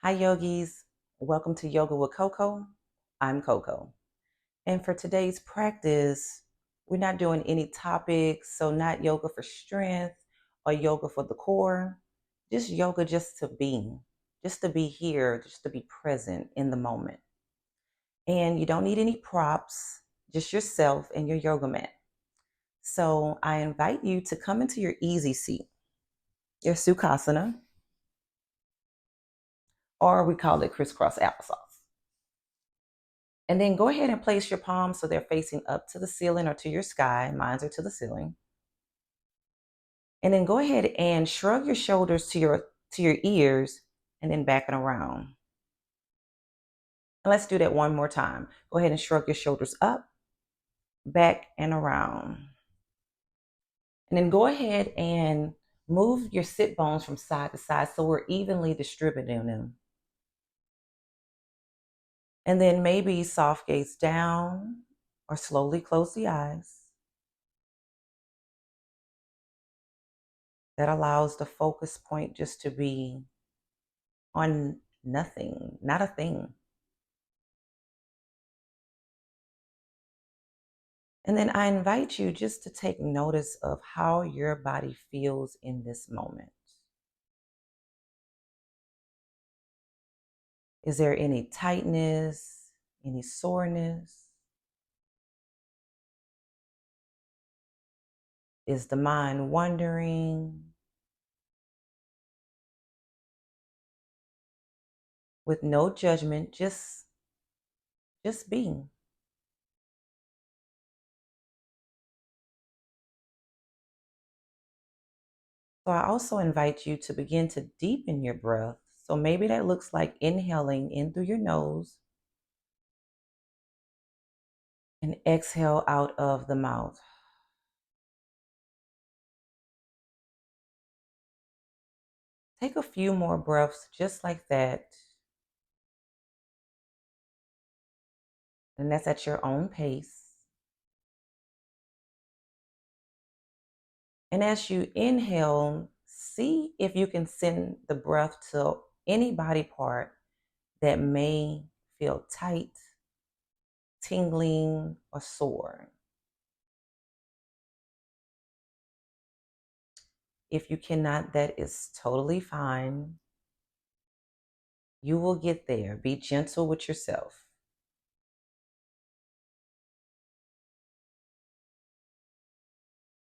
Hi, yogis. Welcome to Yoga with Coco. I'm Coco. And for today's practice, we're not doing any topics, so not yoga for strength or yoga for the core, just yoga just to be here, just to be present in the moment. And you don't need any props, just yourself and your yoga mat. So I invite you to come into your easy seat, your Sukhasana, or we call it crisscross applesauce. And then go ahead and place your palms so they're facing up to the ceiling or to your sky. Mine are to the ceiling. And then go ahead and shrug your shoulders to your ears and then back and around. And let's do that one more time. Go ahead and shrug your shoulders up, back and around. And then go ahead and move your sit bones from side to side so we're evenly distributing them. And then maybe soft gaze down or slowly close the eyes. That allows the focus point just to be on nothing, not a thing. And then I invite you just to take notice of how your body feels in this moment. Is there any tightness, any soreness? Is the mind wandering? With no judgment, just being. So I also invite you to begin to deepen your breath. So maybe that looks like inhaling in through your nose and exhale out of the mouth. Take a few more breaths just like that. And that's at your own pace. And as you inhale, see if you can send the breath to any body part that may feel tight, tingling, or sore. If you cannot, that is totally fine. You will get there. Be gentle with yourself.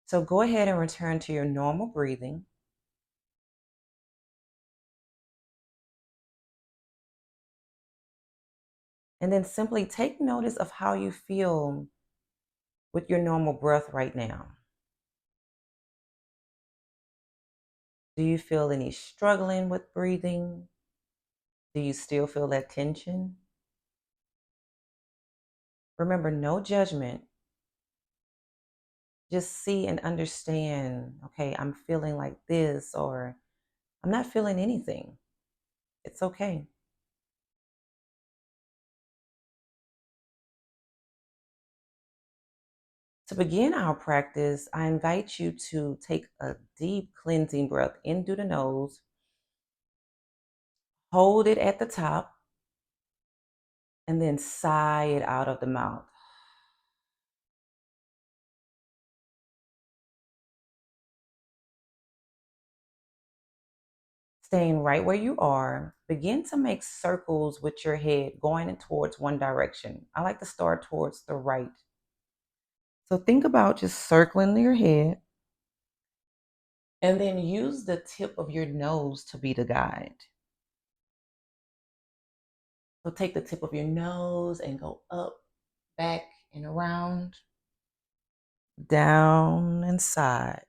So go ahead and return to your normal breathing. And then simply take notice of how you feel with your normal breath right now. Do you feel any struggling with breathing? Do you still feel that tension? Remember, no judgment. Just see and understand, okay, I'm feeling like this, or I'm not feeling anything. It's okay. To begin our practice, I invite you to take a deep cleansing breath in through the nose, hold it at the top, and then sigh it out of the mouth. Staying right where you are, begin to make circles with your head going towards one direction. I like to start towards the right. So think about just circling your head and then use the tip of your nose to be the guide. So take the tip of your nose and go up, back, and around, down and side.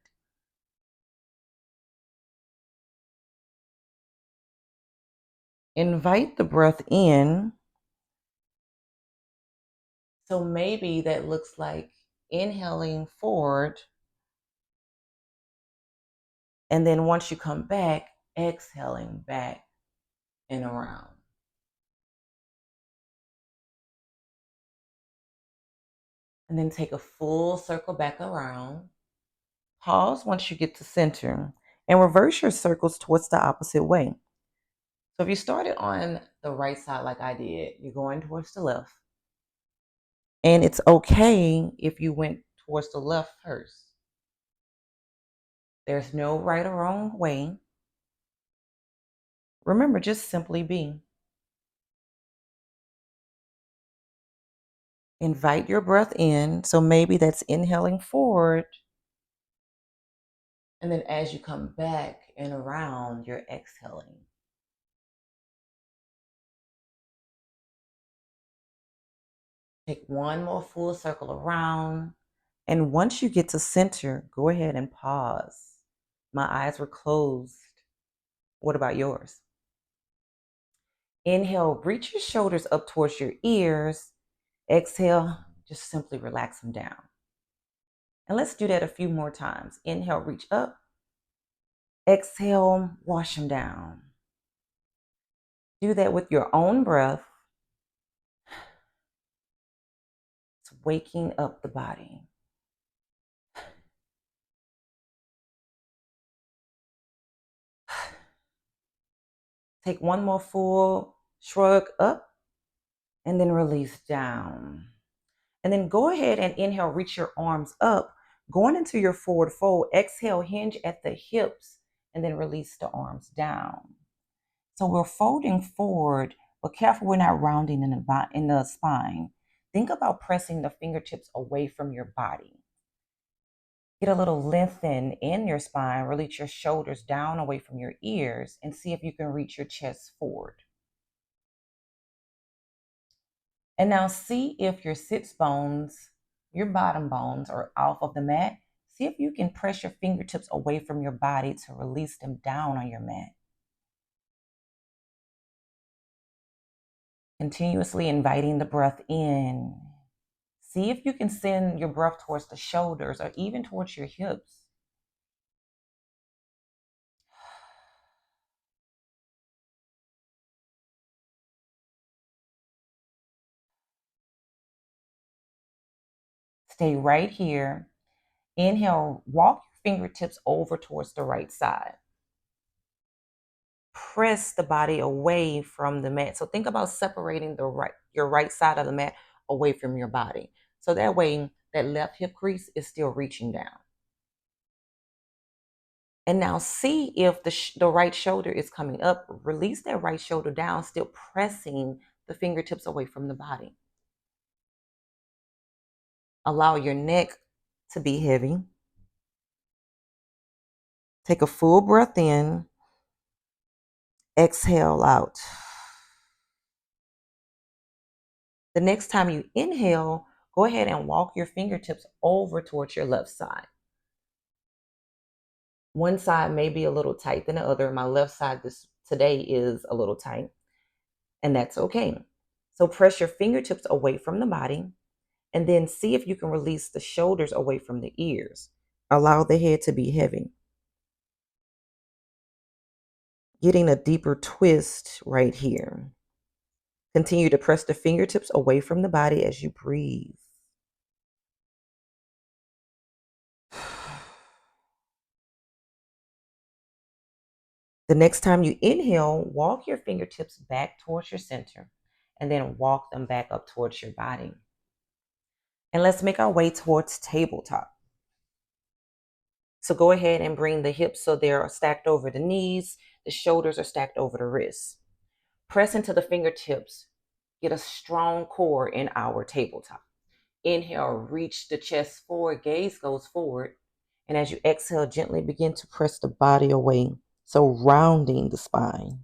Invite the breath in. So maybe that looks like inhaling forward. And then once you come back, exhaling back and around. And then take a full circle back around. Pause once you get to center and reverse your circles towards the opposite way. So if you started on the right side like I did, you're going towards the left. And it's okay if you went towards the left first. There's no right or wrong way. Remember, just simply be. Invite your breath in. So maybe that's inhaling forward. And then as you come back and around, you're exhaling. Take one more full circle around. And once you get to center, go ahead and pause. My eyes were closed. What about yours? Inhale, reach your shoulders up towards your ears. Exhale, just simply relax them down. And let's do that a few more times. Inhale, reach up. Exhale, wash them down. Do that with your own breath. It's waking up the body. Take one more full shrug up and then release down. And then go ahead and inhale, reach your arms up, going into your forward fold. Exhale, hinge at the hips, and then release the arms down. So we're folding forward, but careful we're not rounding in the spine. Think about pressing the fingertips away from your body. Get a little lengthen in your spine, release your shoulders down away from your ears, and see if you can reach your chest forward. And now see if your sits bones, your bottom bones are off of the mat. See if you can press your fingertips away from your body to release them down on your mat. Continuously inviting the breath in. See if you can send your breath towards the shoulders or even towards your hips. Stay right here. Inhale, walk your fingertips over towards the right side. Press the body away from the mat. So think about separating your right side of the mat away from your body. So that way that left hip crease is still reaching down. And now see if the right shoulder is coming up. Release that right shoulder down, still pressing the fingertips away from the body. Allow your neck to be heavy. Take a full breath in. Exhale out. The next time you inhale, go ahead and walk your fingertips over towards your left side. One side may be a little tight than the other. My left side today is a little tight, and that's okay. So press your fingertips away from the body, and then see if you can release the shoulders away from the ears. Allow the head to be heavy. Getting a deeper twist right here. Continue to press the fingertips away from the body as you breathe. The next time you inhale, walk your fingertips back towards your center and then walk them back up towards your body. And let's make our way towards tabletop. So go ahead and bring the hips so they're stacked over the knees, the shoulders are stacked over the wrists. Press into the fingertips. Get a strong core in our tabletop. Inhale, reach the chest forward, gaze goes forward. And as you exhale, gently begin to press the body away. So rounding the spine.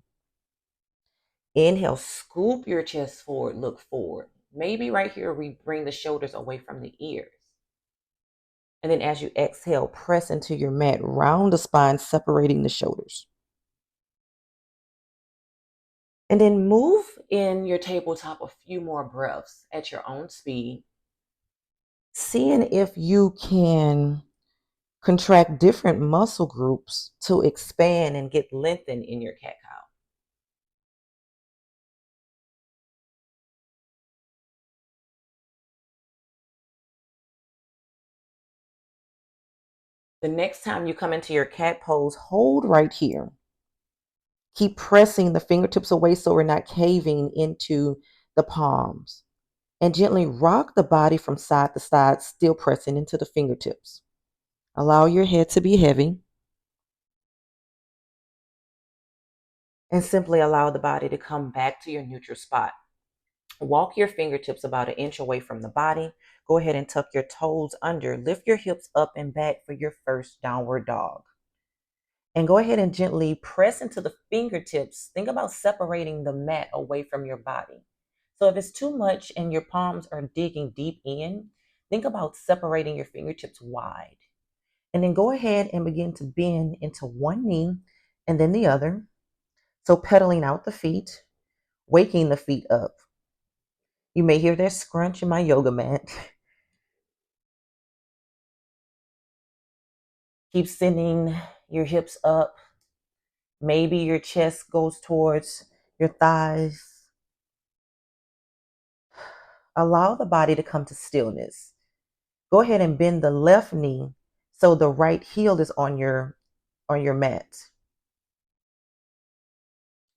Inhale, scoop your chest forward, look forward. Maybe right here, we bring the shoulders away from the ears. And then as you exhale, press into your mat, round the spine, separating the shoulders. And then move in your tabletop a few more breaths at your own speed, seeing if you can contract different muscle groups to expand and get lengthened in your cat cow. The next time you come into your cat pose, hold right here. Keep pressing the fingertips away so we're not caving into the palms. And gently rock the body from side to side, still pressing into the fingertips. Allow your head to be heavy. And simply allow the body to come back to your neutral spot. Walk your fingertips about an inch away from the body. Go ahead and tuck your toes under. Lift your hips up and back for your first downward dog. And go ahead and gently press into the fingertips. Think about separating the mat away from your body. So if it's too much and your palms are digging deep in, think about separating your fingertips wide. And then go ahead and begin to bend into one knee and then the other. So pedaling out the feet, waking the feet up. You may hear that scrunch in my yoga mat. Keep sending your hips up. Maybe your chest goes towards your thighs. Allow the body to come to stillness. Go ahead and bend the left knee so the right heel is on your mat.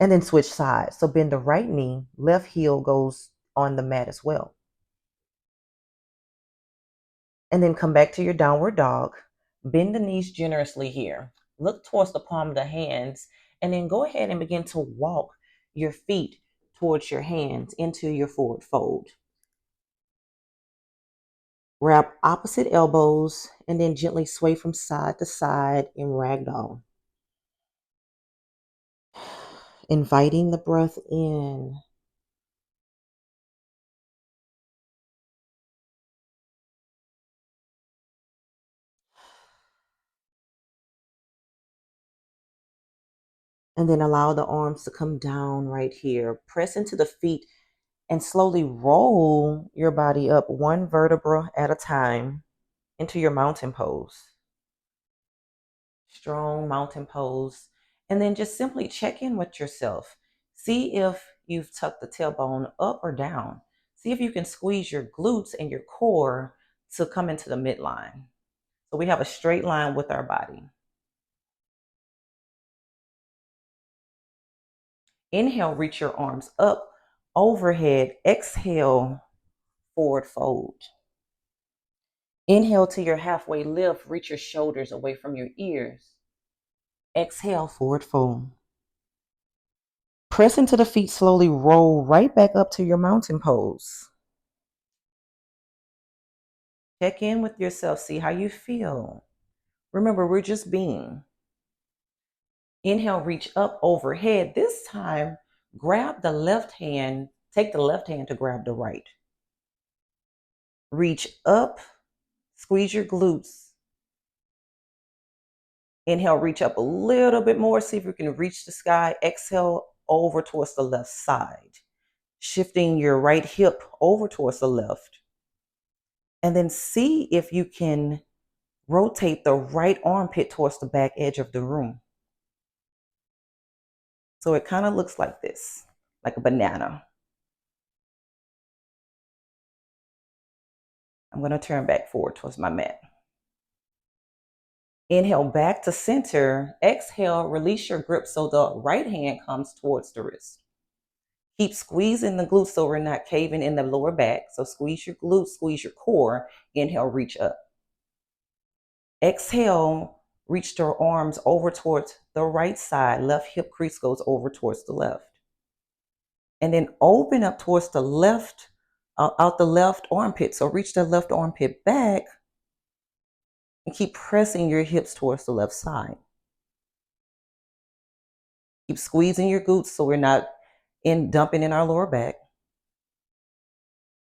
And then switch sides. So bend the right knee, left heel goes on the mat as well. And then come back to your downward dog. Bend the knees generously here. Look towards the palm of the hands, and then go ahead and begin to walk your feet towards your hands into your forward fold. Grab opposite elbows and then gently sway from side to side in ragdoll. Inviting the breath in. And then allow the arms to come down right here. Press into the feet and slowly roll your body up one vertebra at a time into your mountain pose. Strong mountain pose. And then just simply check in with yourself. See if you've tucked the tailbone up or down. See if you can squeeze your glutes and your core to come into the midline. So we have a straight line with our body. Inhale, reach your arms up, overhead. Exhale, forward fold. Inhale to your halfway lift, reach your shoulders away from your ears. Exhale, forward fold. Press into the feet, slowly roll right back up to your mountain pose. Check in with yourself, see how you feel. Remember, we're just being. Inhale, reach up overhead. This time, grab the left hand, take the left hand to grab the right. Reach up, squeeze your glutes. Inhale, reach up a little bit more, see if you can reach the sky. Exhale, over towards the left side. Shifting your right hip over towards the left. And then see if you can rotate the right armpit towards the back edge of the room. So it kind of looks like this, like a banana. I'm going to turn back forward towards my mat. Inhale back to center. Exhale, release your grip so the right hand comes towards the wrist. Keep squeezing the glutes so we're not caving in the lower back. So squeeze your glutes, squeeze your core. Inhale, reach up. Exhale, reach your arms over towards the right side. Left hip crease goes over towards the left. And then open up towards the left, out the left armpit. So reach the left armpit back and keep pressing your hips towards the left side. Keep squeezing your glutes so we're not dumping in our lower back.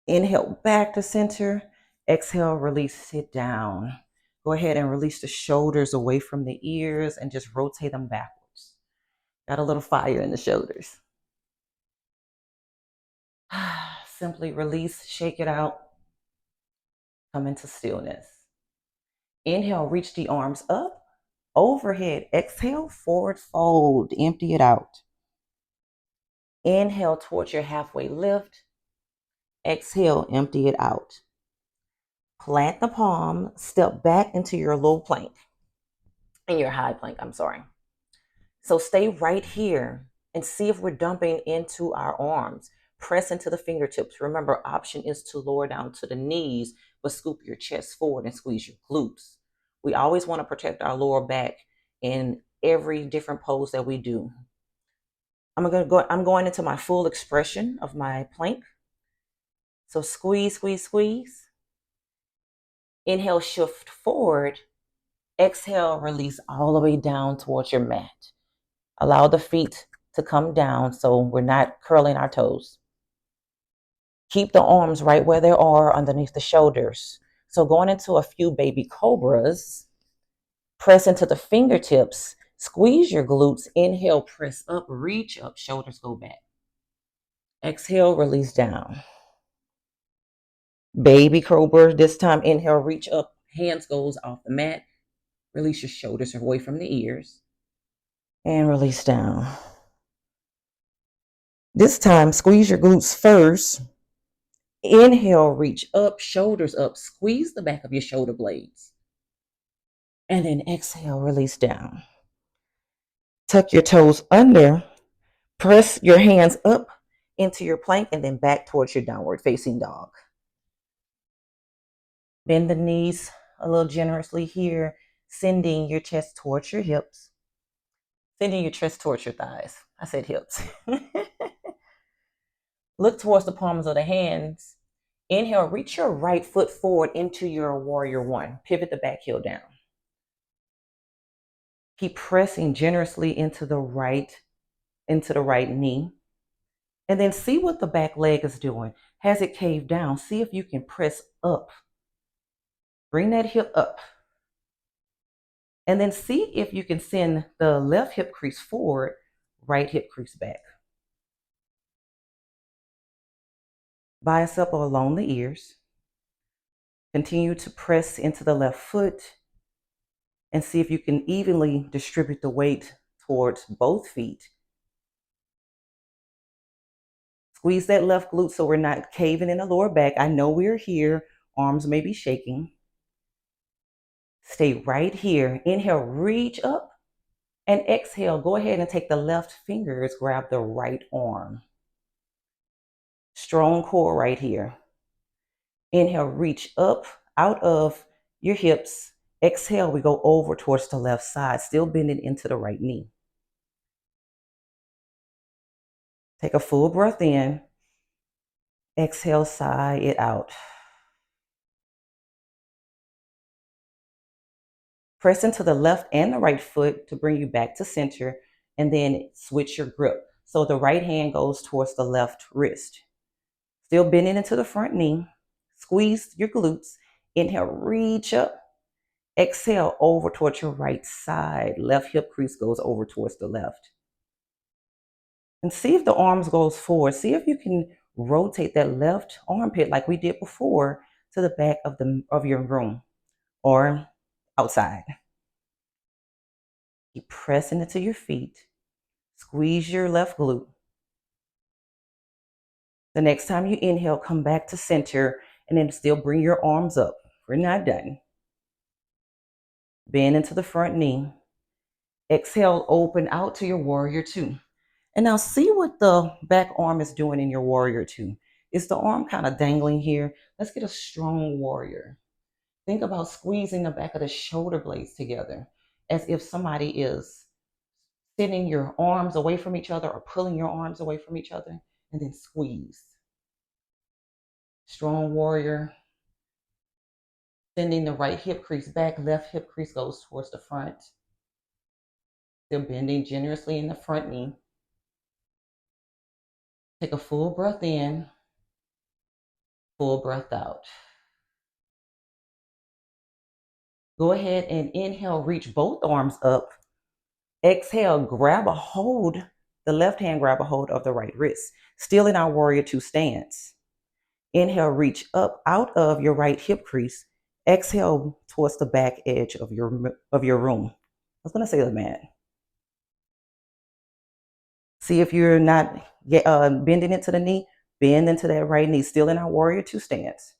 Inhale back to center. Exhale, release, sit down. Go ahead and release the shoulders away from the ears and just rotate them backwards. Got a little fire in the shoulders. Simply release, shake it out. Come into stillness. Inhale, reach the arms up, overhead. Exhale, forward fold, empty it out. Inhale towards your halfway lift. Exhale, empty it out. Plant the palm, step back into your low plank, in your high plank, I'm sorry. So stay right here and see if we're dumping into our arms. Press into the fingertips. Remember, option is to lower down to the knees, but scoop your chest forward and squeeze your glutes. We always want to protect our lower back in every different pose that we do. I'm going into my full expression of my plank. So squeeze, squeeze, squeeze. Inhale, shift forward. Exhale, release all the way down towards your mat. Allow the feet to come down so we're not curling our toes. Keep the arms right where they are underneath the shoulders. So going into a few baby cobras, press into the fingertips, squeeze your glutes, inhale, press up, reach up, shoulders go back. Exhale, release down. Baby cobra, this time inhale, reach up, hands goes off the mat. Release your shoulders away from the ears. And release down. This time, squeeze your glutes first. Inhale, reach up, shoulders up, squeeze the back of your shoulder blades. And then exhale, release down. Tuck your toes under, press your hands up into your plank and then back towards your downward facing dog. Bend the knees a little generously here, sending your chest towards your hips, sending your chest towards your thighs. I said hips. Look towards the palms of the hands. Inhale, reach your right foot forward into your warrior one. Pivot the back heel down. Keep pressing generously into the right knee. And then see what the back leg is doing. Has it caved down? See if you can press up. Bring that hip up. And then see if you can send the left hip crease forward, right hip crease back. Bicep along the ears. Continue to press into the left foot and see if you can evenly distribute the weight towards both feet. Squeeze that left glute so we're not caving in the lower back. I know we're here. Arms may be shaking. Stay right here. Inhale, reach up. And exhale, go ahead and take the left fingers, grab the right arm. Strong core right here. Inhale, reach up out of your hips. Exhale, we go over towards the left side, still bending into the right knee. Take a full breath in. Exhale, sigh it out. Press into the left and the right foot to bring you back to center, and then switch your grip. So the right hand goes towards the left wrist. Still bending into the front knee. Squeeze your glutes. Inhale, reach up. Exhale, over towards your right side. Left hip crease goes over towards the left. And see if the arms goes forward. See if you can rotate that left armpit like we did before to the back of your room or outside. Keep pressing into your feet. Squeeze your left glute. The next time you inhale, come back to center and then still bring your arms up. We're not done. Bend into the front knee. Exhale, open out to your warrior two. And now see what the back arm is doing in your warrior two. Is the arm kind of dangling here? Let's get a strong warrior. Think about squeezing the back of the shoulder blades together as if somebody is sending your arms away from each other or pulling your arms away from each other, and then squeeze. Strong warrior. Sending the right hip crease back, left hip crease goes towards the front. Still bending generously in the front knee. Take a full breath in, full breath out. Go ahead and inhale, reach both arms up. Exhale, grab a hold, the left hand grab a hold of the right wrist. Still in our warrior two stance. Inhale, reach up out of your right hip crease. Exhale towards the back edge of your room. I was going to say the mat. See if you're not bending into the knee. Bend into that right knee. Still in our warrior two stance.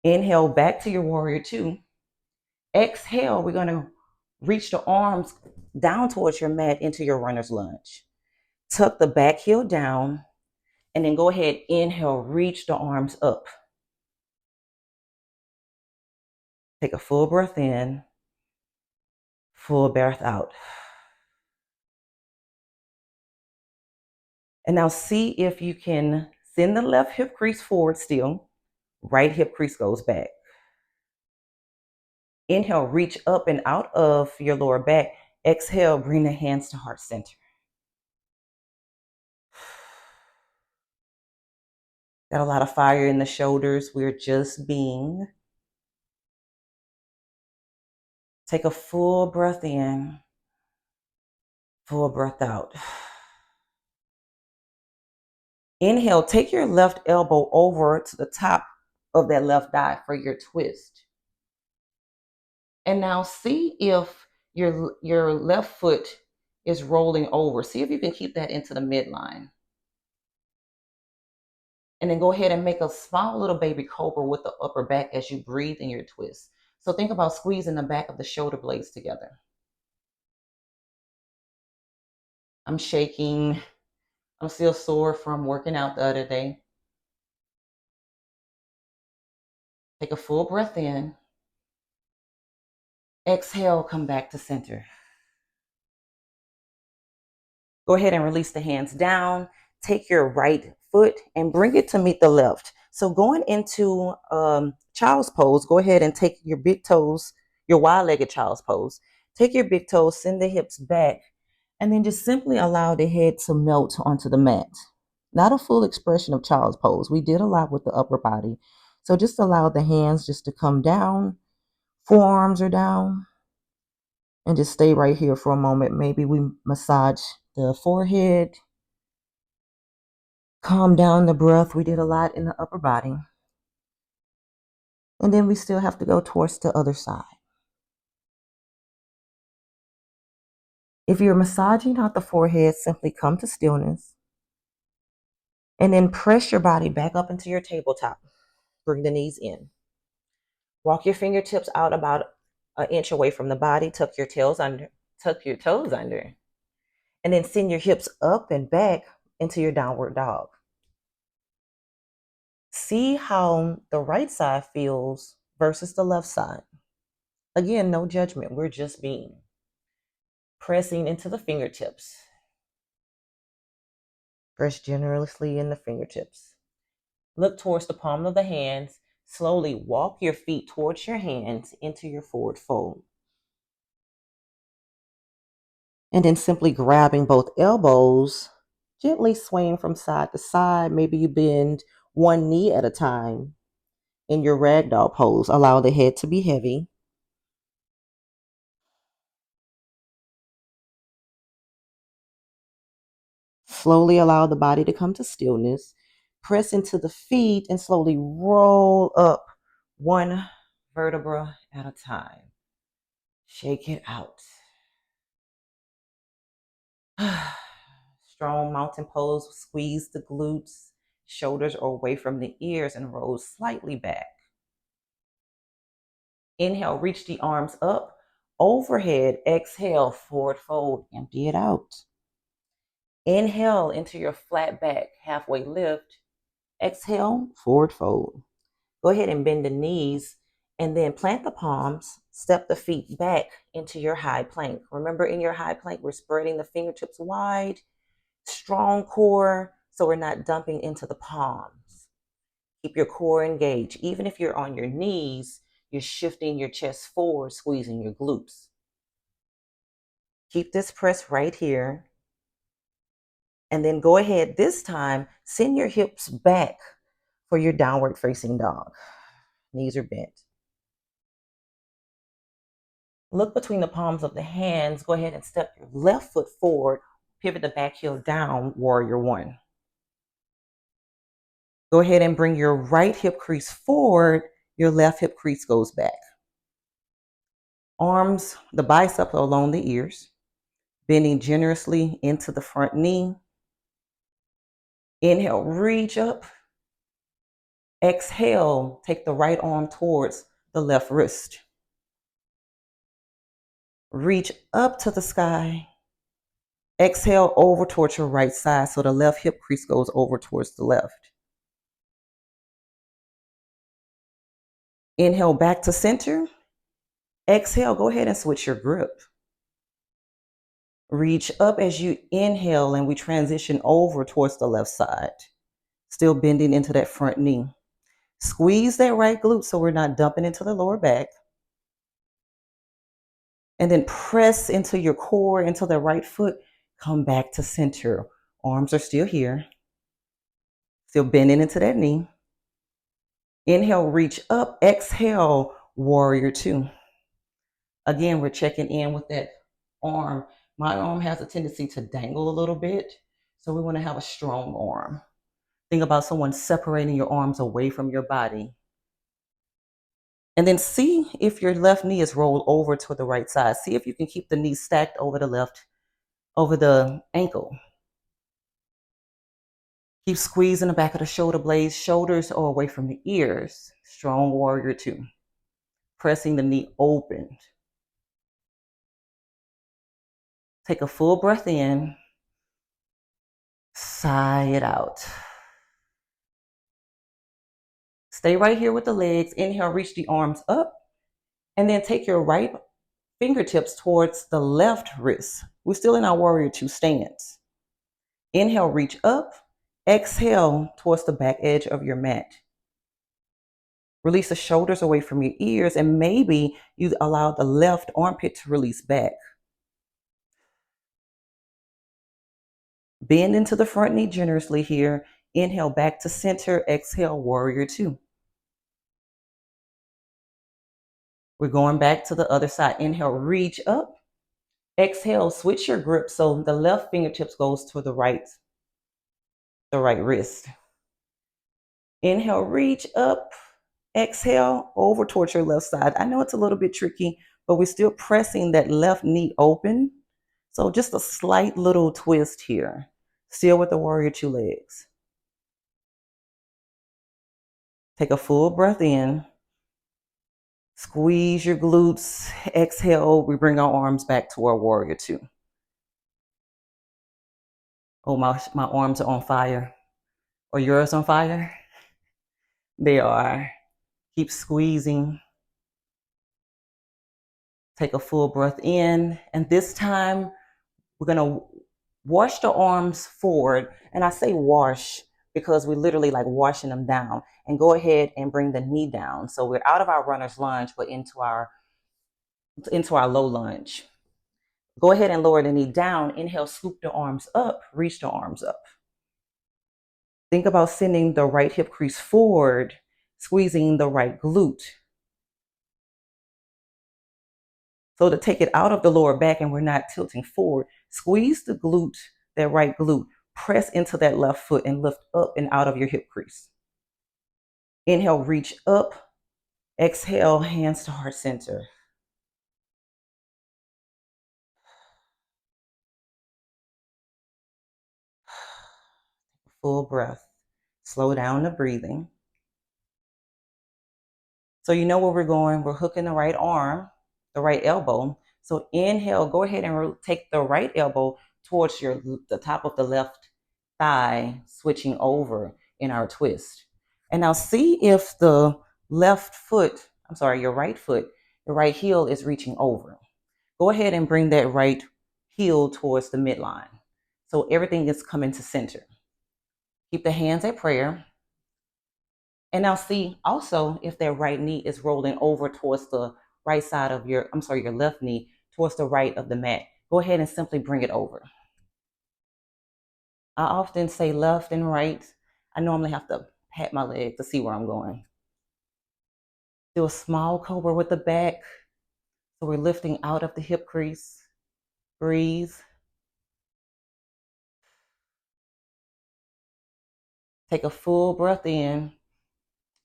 Inhale back to your warrior two. Exhale, we're going to Reach the arms down towards your mat into your runner's lunge. Tuck the back heel down, and then go ahead, inhale, reach the arms up. Take a full breath in, full breath out. And now see if you can send the left hip crease forward still. Right hip crease goes back. Inhale, reach up and out of your lower back. Exhale, bring the hands to heart center. Got a lot of fire in the shoulders. We're just being. Take a full breath in, full breath out. Inhale, take your left elbow over to the top of that left thigh for your twist. And now see if your left foot is rolling over. See if you can keep that into the midline. And then go ahead and make a small little baby cobra with the upper back as you breathe in your twist. So think about squeezing the back of the shoulder blades together. I'm shaking. I'm still sore from working out the other day. Take a full breath in. Exhale, come back to center. Go ahead and release the hands down. Take your right foot and bring it to meet the left. So going into child's pose, go ahead and take your big toes, your wide-legged child's pose. Take your big toes, send the hips back, and then just simply allow the head to melt onto the mat. Not a full expression of child's pose. We did a lot with the upper body. So just allow the hands just to come down, forearms are down, and just stay right here for a moment. Maybe we massage the forehead, calm down the breath. We did a lot in the upper body. And then we still have to go towards the other side. If you're massaging out the forehead, simply come to stillness. And then press your body back up into your tabletop. Bring the knees in. Walk your fingertips out about an inch away from the body. Tuck your toes under. And then send your hips up and back into your downward dog. See how the right side feels versus the left side. Again, no judgment. We're just being. Pressing into the fingertips. Press generously in the fingertips. Look towards the palm of the hands. Slowly walk your feet towards your hands into your forward fold. And then simply grabbing both elbows, gently swaying from side to side. Maybe you bend one knee at a time in your ragdoll pose. Allow the head to be heavy. Slowly allow the body to come to stillness. Press into the feet and slowly roll up one vertebra at a time. Shake it out. Strong mountain pose. Squeeze the glutes. Shoulders are away from the ears and roll slightly back. Inhale, reach the arms up. Overhead. Exhale, forward fold. Empty it out. Inhale into your flat back. Halfway lift. Exhale, forward fold. Go ahead and bend the knees and then plant the palms, step the feet back into your high plank. Remember, in your high plank, we're spreading the fingertips wide, strong core, so we're not dumping into the palms. Keep your core engaged. Even if you're on your knees, you're shifting your chest forward, squeezing your glutes. Keep this press right here. And then go ahead this time, send your hips back for your downward facing dog. Knees are bent. Look between the palms of the hands. Go ahead and step your left foot forward. Pivot the back heel down, warrior one. Go ahead and bring your right hip crease forward. Your left hip crease goes back. Arms, the biceps along the ears. Bending generously into the front knee. Inhale, reach up. Exhale, take the right arm towards the left wrist. Reach up to the sky. Exhale over towards your right side so the left hip crease goes over towards the left. Inhale back to center. Exhale, go ahead and switch your grip. Reach up as you inhale and we transition over towards the left side. Still bending into that front knee. Squeeze that right glute so we're not dumping into the lower back. And then press into your core, into the right foot. Come back to center. Arms are still here. Still bending into that knee. Inhale, reach up. Exhale, warrior two. Again, we're checking in with that arm. My arm has a tendency to dangle a little bit, so we want to have a strong arm. Think about someone separating your arms away from your body. And then see if your left knee is rolled over to the right side. See if you can keep the knee stacked over the ankle. Keep squeezing the back of the shoulder blades. Shoulders are away from the ears. Strong warrior two. Pressing the knee open. Take a full breath in. Sigh it out. Stay right here with the legs. Inhale, reach the arms up. And then take your right fingertips towards the left wrist. We're still in our warrior two stance. Inhale, reach up. Exhale towards the back edge of your mat. Release the shoulders away from your ears, and maybe you allow the left armpit to release back. Bend into the front knee generously here. Inhale back to center. Exhale, warrior two. We're going back to the other side. Inhale, reach up. Exhale, switch your grip so the left fingertips goes to the right wrist. Inhale, reach up. Exhale, over towards your left side. I know it's a little bit tricky, but we're still pressing that left knee open. So just a slight little twist here. Still with the warrior two legs. Take a full breath in. Squeeze your glutes. Exhale, we bring our arms back to our warrior two. Oh, my arms are on fire. Are yours on fire? They are. Keep squeezing. Take a full breath in. And this time, we're going to wash the arms forward. And I say wash because we're literally like washing them down. And go ahead and bring the knee down. So we're out of our runner's lunge, but into our low lunge. Go ahead and lower the knee down. Inhale, scoop the arms up, reach the arms up. Think about sending the right hip crease forward, squeezing the right glute. So to take it out of the lower back and we're not tilting forward, squeeze the glute, that right glute, press into that left foot and lift up and out of your hip crease. Inhale, reach up. Exhale, hands to heart center. Full breath. Slow down the breathing. So you know where we're going. We're hooking the right arm, the right elbow. So inhale, go ahead and take the right elbow towards the top of the left thigh, switching over in our twist. And now see if the your right foot, the right heel is reaching over. Go ahead and bring that right heel towards the midline. So everything is coming to center. Keep the hands at prayer. And now see also if that right knee is rolling over towards the right side of your left knee towards the right of the mat. Go ahead and simply bring it over. I often say left and right. I normally have to pat my leg to see where I'm going. Do a small cobra with the back. So we're lifting out of the hip crease. Breathe. Take a full breath in.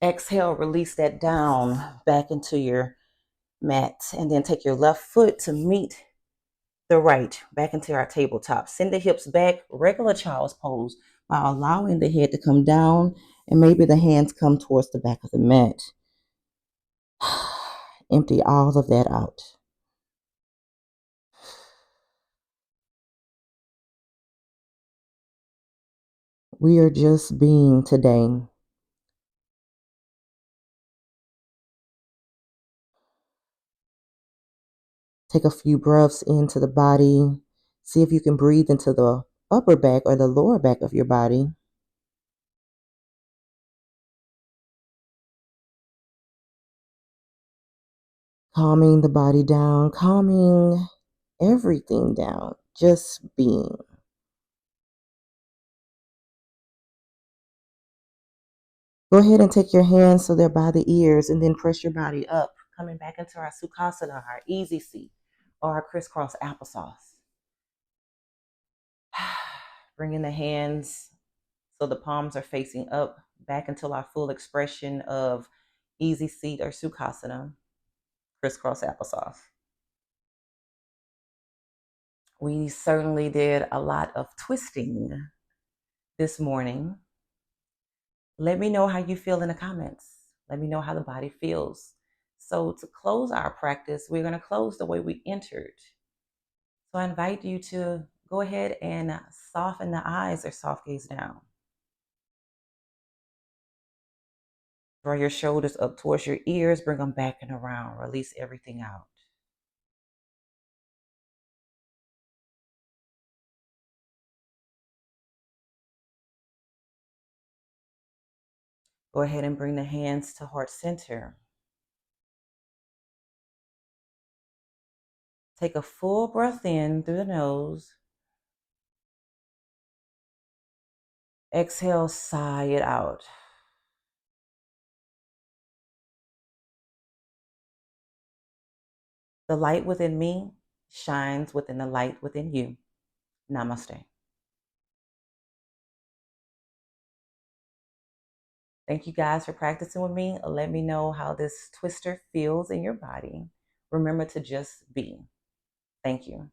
Exhale, release that down back into your mat. And then take your left foot to meet the right back into our tabletop. Send the hips back, regular child's pose, by allowing the head to come down and maybe the hands come towards the back of the mat. Empty all of that out. We are just being today. Take a few breaths into the body. See if you can breathe into the upper back or the lower back of your body. Calming the body down, calming everything down, just being. Go ahead and take your hands so they're by the ears and then press your body up, coming back into our Sukhasana, our easy seat, or our crisscross applesauce. Bringing the hands so the palms are facing up, back until our full expression of easy seat or Sukhasana, crisscross applesauce. We certainly did a lot of twisting this morning. Let me know how you feel in the comments. Let me know how the body feels. So to close our practice, we're going to close the way we entered. So I invite you to go ahead and soften the eyes or soft gaze down. Draw your shoulders up towards your ears, bring them back and around. Release everything out. Go ahead and bring the hands to heart center. Take a full breath in through the nose. Exhale, sigh it out. The light within me shines within the light within you. Namaste. Thank you guys for practicing with me. Let me know how this twister feels in your body. Remember to just be. Thank you.